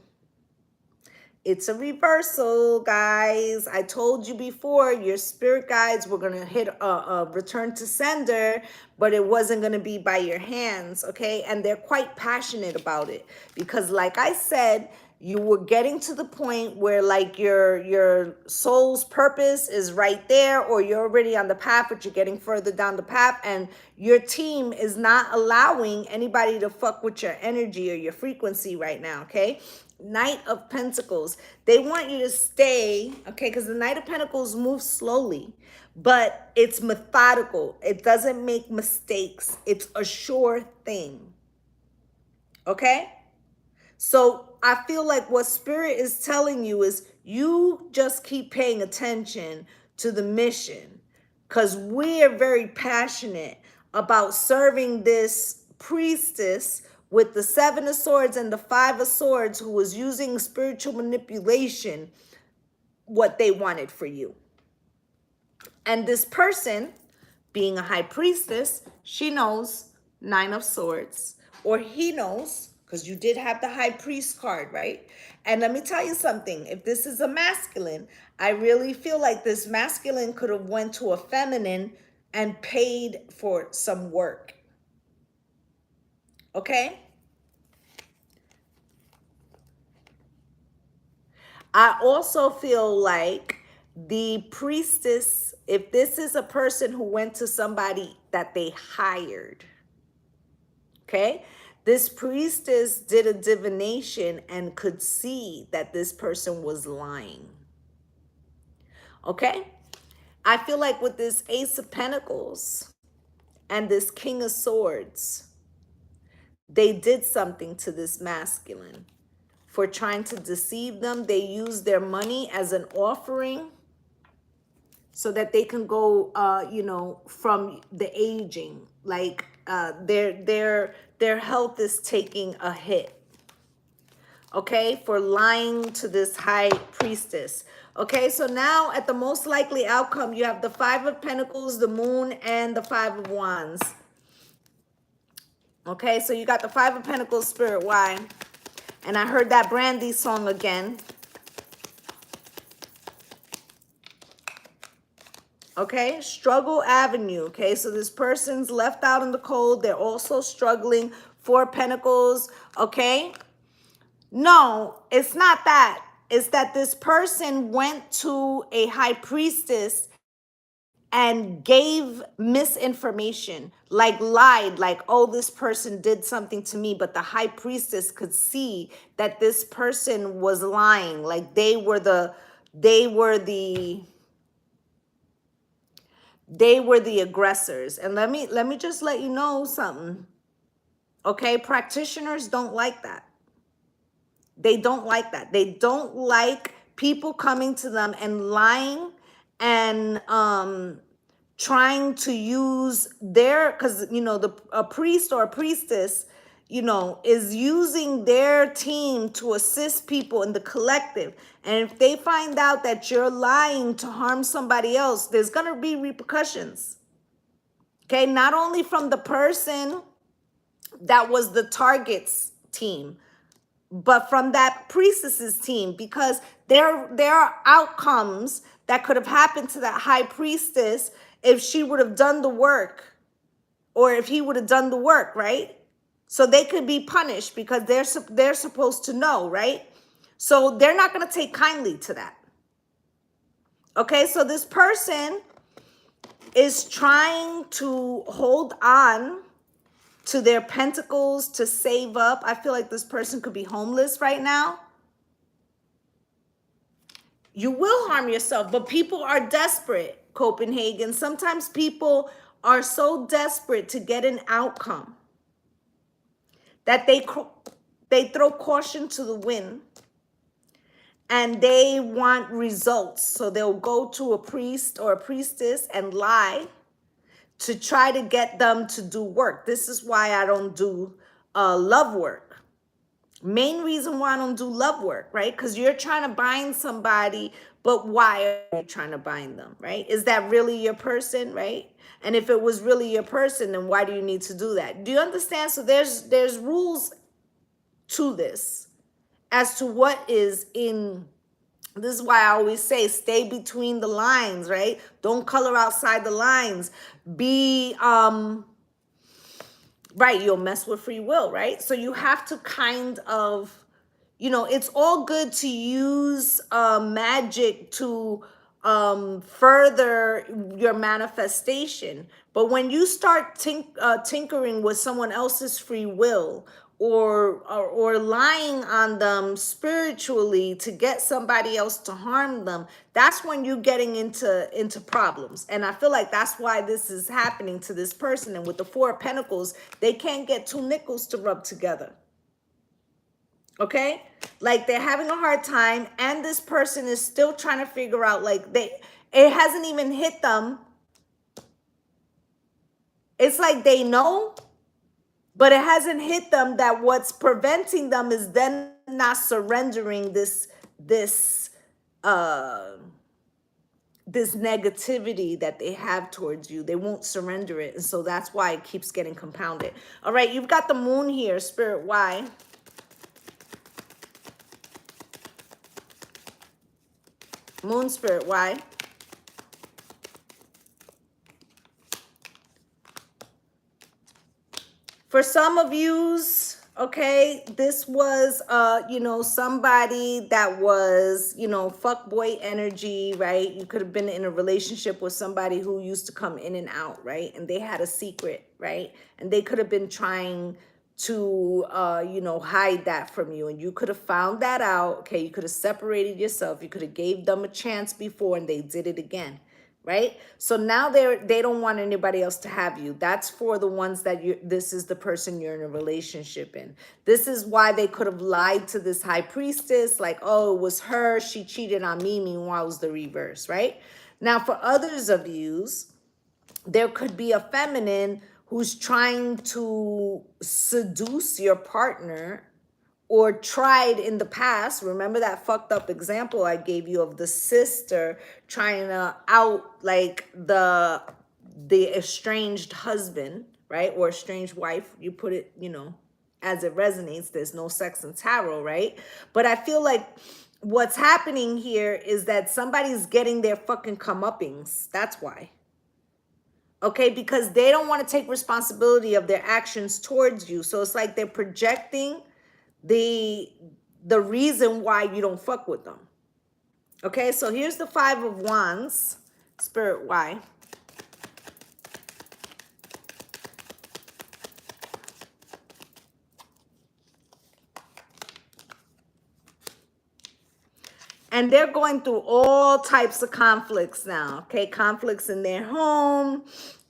[SPEAKER 1] It's a reversal, guys. I told you before, your spirit guides were going to hit a return to sender, but it wasn't going to be by your hands, okay? And they're quite passionate about it because, like I said, you were getting to the point where like your soul's purpose is right there, or you're already on the path, but you're getting further down the path, and your team is not allowing anybody to fuck with your energy or your frequency right now, okay? Knight of Pentacles. They want you to stay, okay? Because the Knight of Pentacles moves slowly, but it's methodical. It doesn't make mistakes. It's a sure thing, okay? So I feel like what Spirit is telling you is you just keep paying attention to the mission, because we are very passionate about serving this priestess with the Seven of Swords and the Five of Swords, who was using spiritual manipulation, what they wanted for you. And this person, being a high priestess, she knows Nine of Swords, or he knows, because you did have the high priest card, right? And let me tell you something. If this is a masculine, I really feel like this masculine could have went to a feminine and paid for some work. Okay? I also feel like the priestess, if this is a person who went to somebody that they hired, okay? This priestess did a divination and could see that this person was lying. Okay? I feel like with this Ace of Pentacles and this King of Swords, they did something to this masculine for trying to deceive them. They used their money as an offering so that they can go, from the aging, like their health is taking a hit, okay, for lying to this high priestess. Okay, so now at the most likely outcome, you have the Five of Pentacles, the Moon, and the Five of Wands. Okay, so you got the Five of Pentacles, Spirit. Why? And I heard that Brandy song again. Okay, Struggle Avenue. Okay, so this person's left out in the cold. They're also struggling. Four Pentacles. Okay, no, it's not that. It's that this person went to a high priestess and gave misinformation, like lied, like, oh, this person did something to me, but the high priestess could see that this person was lying, like they were the aggressors. And let me just let you know something. Okay, practitioners don't like that. They don't like that. They don't like people coming to them and lying and trying to use their, because a priest or a priestess, is using their team to assist people in the collective. And if they find out that you're lying to harm somebody else, there's going to be repercussions. Okay, not only from the person that was the target's team, but from that priestess's team, because there are outcomes that could have happened to that high priestess if she would have done the work, or if he would have done the work, right? So they could be punished because they're supposed to know, right? So they're not going to take kindly to that. Okay, so this person is trying to hold on to their pentacles to save up. I feel like this person could be homeless right now. You will harm yourself, but people are desperate, Copenhagen. Sometimes people are so desperate to get an outcome that they throw caution to the wind and they want results. So they'll go to a priest or a priestess and lie to try to get them to do work. This is why I don't do love work. Main reason why I don't do love work, right? Because you're trying to bind somebody, but why are you trying to bind them, right? Is that really your person, right? And if it was really your person, then why do you need to do that? Do you understand? So there's rules to this as to what is in. This is why I always say stay between the lines, right? Don't color outside the lines. Be right, you'll mess with free will, right? So you have to kind of, it's all good to use magic to further your manifestation. But when you start tinkering with someone else's free will, or lying on them spiritually to get somebody else to harm them, that's when you're getting into problems. And I feel like that's why this is happening to this person. And with the Four of Pentacles, they can't get two nickels to rub together. Okay, like they're having a hard time, and this person is still trying to figure out, like, it hasn't even hit them. It's like they know, but it hasn't hit them that what's preventing them is them not surrendering this negativity that they have towards you. They won't surrender it, and so that's why it keeps getting compounded. All right, you've got the moon here, Spirit. Why? Moon, Spirit, why? For some of yous, okay, this was, somebody that was, fuckboy energy, right? You could have been in a relationship with somebody who used to come in and out, right? And they had a secret, right? And they could have been trying to, hide that from you. And you could have found that out, okay? You could have separated yourself. You could have gave them a chance before, and they did it again. Right? So now they don't want anybody else to have you. That's for the ones that this is the person you're in a relationship in. This is why they could have lied to this high priestess, like, oh, it was her, she cheated on me, meanwhile it was the reverse, right? Now for others of yous, there could be a feminine who's trying to seduce your partner, or tried in the past. Remember that fucked up example I gave you of the sister trying to out, like, the estranged husband, right? Or estranged wife. You put it, as it resonates. There's no sex in tarot, right? But I feel like what's happening here is that somebody's getting their fucking comeuppings. That's why. Okay, because they don't want to take responsibility of their actions towards you. So it's like they're projecting the reason why you don't fuck with them. Okay, so here's the Five of Wands. Spirit, why? And they're going through all types of conflicts now. Okay, conflicts in their home,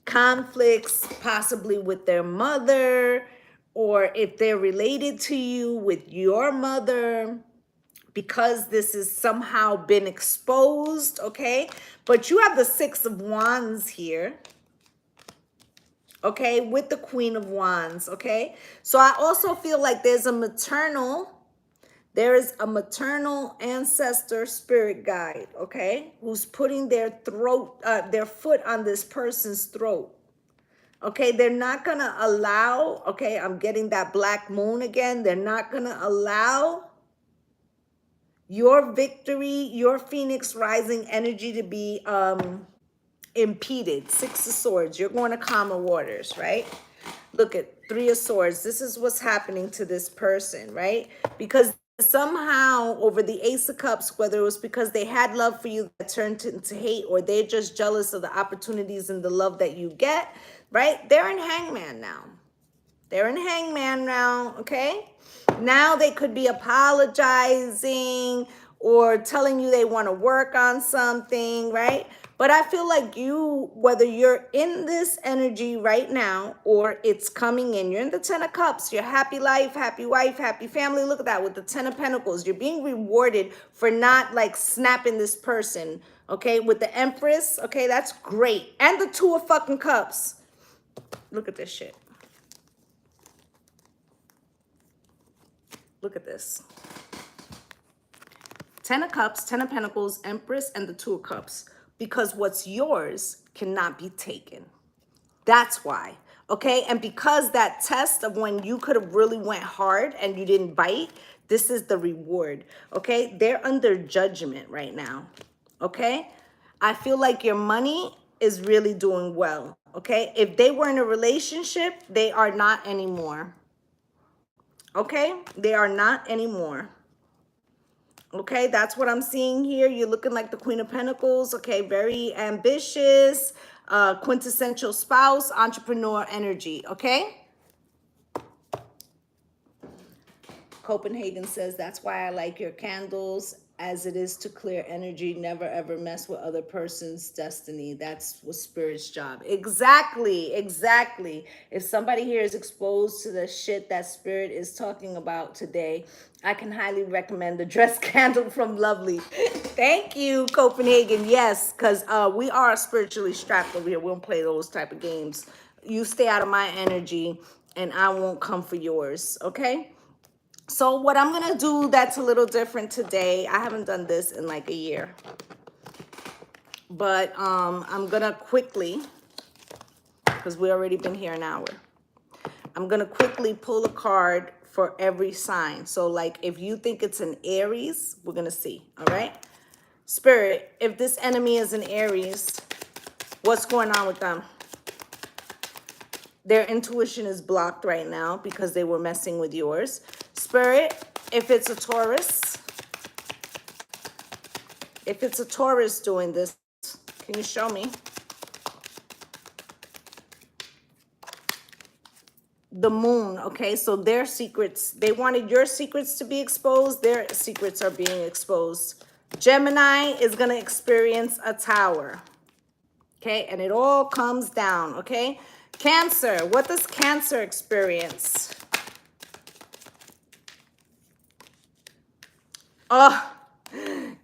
[SPEAKER 1] conflicts possibly with their mother, or if they're related to you, with your mother, because this has somehow been exposed, okay? But you have the Six of Wands here, okay, with the Queen of Wands, okay? So I also feel like there is a maternal ancestor spirit guide, okay, who's putting their foot on this person's throat. Okay, they're not gonna allow, okay, I'm getting that black moon again. They're not gonna allow your victory, your Phoenix rising energy to be impeded. Six of Swords, you're going to calmer waters, right? Look at Three of Swords. This is what's happening to this person, right? Because somehow over the Ace of Cups, whether it was because they had love for you that turned into hate, or they're just jealous of the opportunities and the love that you get, right? They're in Hangman now. They're in Hangman now, okay? Now they could be apologizing or telling you they want to work on something, right? But I feel like you, whether you're in this energy right now or it's coming in, you're in the Ten of Cups, your happy life, happy wife, happy family. Look at that with the Ten of Pentacles. You're being rewarded for not like snapping this person, okay? With the Empress, okay, that's great. And the Two of fucking Cups. Look at this shit. Look at this. 10 of Cups, 10 of Pentacles, Empress, and the 2 of Cups. Because what's yours cannot be taken. That's why. Okay, and because that test of when you could have really went hard and you didn't bite, this is the reward. Okay, they're under judgment right now. Okay, I feel like your money is really doing well. Okay, if they were in a relationship, they are not anymore. Okay, they are not anymore. Okay, that's what I'm seeing here. You're looking like the Queen of Pentacles. Okay, very ambitious, quintessential spouse, entrepreneur energy. Okay. Copenhagen says, that's why I like your candles, as it is to clear energy. Never ever mess with other person's destiny. That's what Spirit's job. Exactly, exactly. If somebody here is exposed to the shit that Spirit is talking about today, I can highly recommend the dress candle from Lovelee. Thank you, Copenhagen. Yes, because we are spiritually strapped over here. We don't play those type of games. You stay out of my energy and I won't come for yours, okay? So what I'm going to do that's a little different today, I haven't done this in like a year, but I'm going to quickly, because we already been here an hour, I'm going to quickly pull a card for every sign. So like if you think it's an Aries, we're going to see, all right? Spirit, if this enemy is an Aries, what's going on with them? Their intuition is blocked right now because they were messing with yours. Spirit, if it's a Taurus doing this, can you show me? The moon, okay? So their secrets, they wanted your secrets to be exposed. Their secrets are being exposed. Gemini is going to experience a tower, okay? And it all comes down, okay? Cancer, what does Cancer experience? Oh,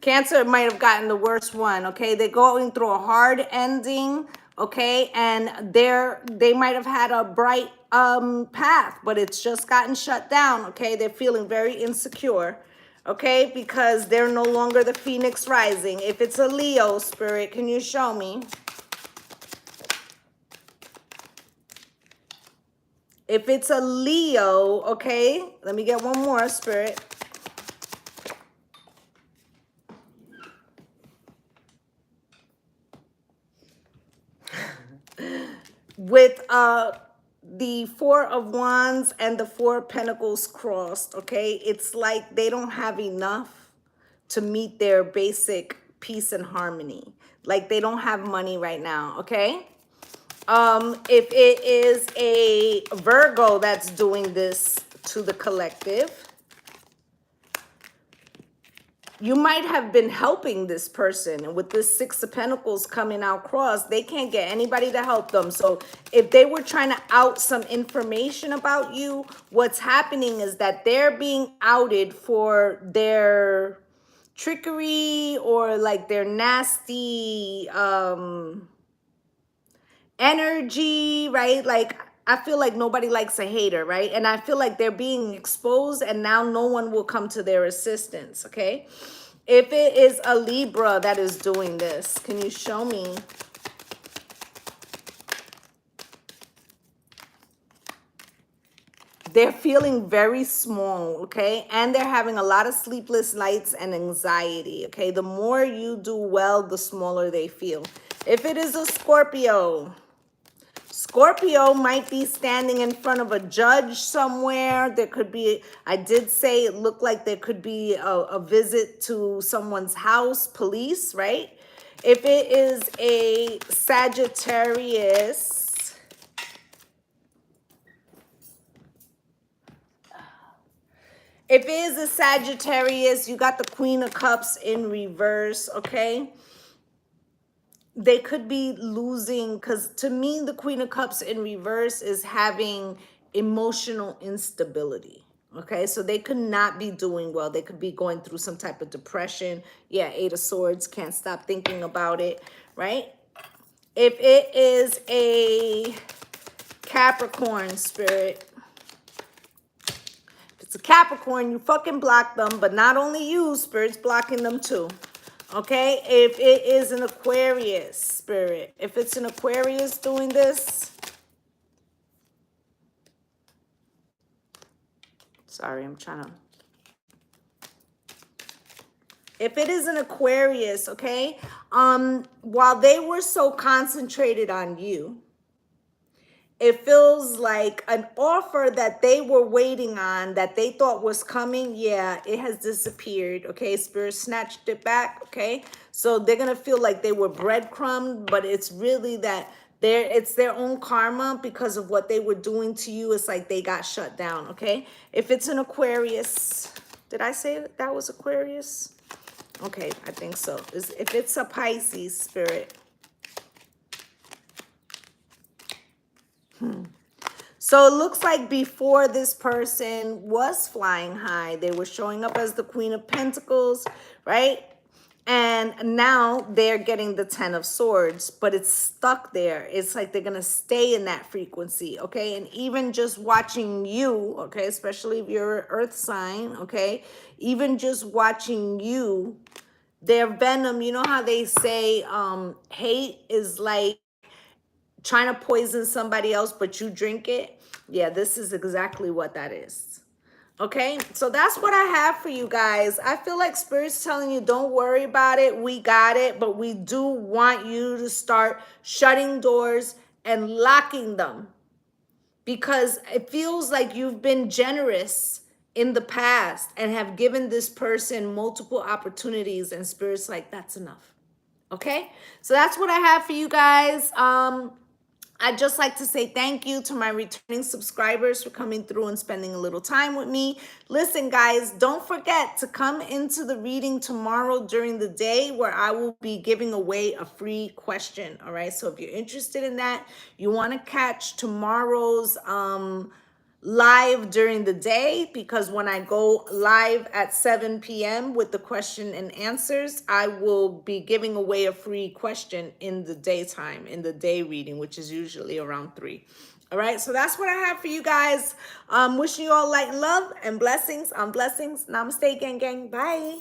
[SPEAKER 1] Cancer might have gotten the worst one, okay? They're going through a hard ending, okay? And they might have had a bright path, but it's just gotten shut down, okay? They're feeling very insecure, okay? Because they're no longer the Phoenix Rising. If it's a Leo, Spirit, can you show me? If it's a Leo, okay? Let me get one more, Spirit. With the 4 of Wands and the 4 of Pentacles crossed, okay? It's like they don't have enough to meet their basic peace and harmony. Like they don't have money right now, okay? If it is a Virgo that's doing this to the collective, you might have been helping this person, and with this 6 of Pentacles coming out crossed, they can't get anybody to help them. So if they were trying to out some information about you, what's happening is that they're being outed for their trickery or like their nasty energy, right? Like I feel like nobody likes a hater, right? And I feel like they're being exposed and now no one will come to their assistance, okay? If it is a Libra that is doing this, can you show me? They're feeling very small, okay? And they're having a lot of sleepless nights and anxiety, okay? The more you do well, the smaller they feel. If it is a Scorpio, Scorpio might be standing in front of a judge somewhere. There could be, I did say it looked like there could be a visit to someone's house, police, right? If it is a Sagittarius, if it is a Sagittarius, you got the Queen of Cups in reverse, okay? They could be losing, because to me, the Queen of Cups in reverse is having emotional instability. Okay, so they could not be doing well. They could be going through some type of depression. Yeah, 8 of Swords, can't stop thinking about it, right? If it is a Capricorn, Spirit, it's a Capricorn, you fucking block them, but not only you, Spirit's blocking them too. Okay, if it is an Aquarius, Spirit, if it's an Aquarius doing this, sorry, I'm trying to, if it is an Aquarius, okay, while they were so concentrated on you, it feels like an offer that they were waiting on, that they thought was coming. Yeah, it has disappeared. Okay, Spirit snatched it back. Okay, so they're gonna feel like they were breadcrumbed, but it's really that it's their own karma because of what they were doing to you. It's like they got shut down. Okay, if it's an Aquarius, did I say that was Aquarius? Okay, I think so. If it's a Pisces, Spirit. So it looks like before this person was flying high, they were showing up as the Queen of Pentacles, right? And now they're getting the 10 of Swords, but it's stuck there. It's like they're going to stay in that frequency, okay? And even just watching you, okay, especially if you're an earth sign, okay? Even just watching you, their venom, you know how they say hate is like trying to poison somebody else, but you drink it. Yeah, this is exactly what that is. Okay, so that's what I have for you guys. I feel like Spirit's telling you, don't worry about it. We got it, but we do want you to start shutting doors and locking them, because it feels like you've been generous in the past and have given this person multiple opportunities, and Spirit's like, that's enough. Okay, so that's what I have for you guys. I'd just like to say thank you to my returning subscribers for coming through and spending a little time with me. Listen, guys, don't forget to come into the reading tomorrow during the day, where I will be giving away a free question. All right, so if you're interested in that, you want to catch tomorrow's live during the day, because when I go live at 7 p.m. with the question and answers, I will be giving away a free question in the daytime, in the day reading, which is usually around 3. All right, so that's what I have for you guys. Wishing you all light and love and blessings on blessings. Namaste, gang, gang. Bye.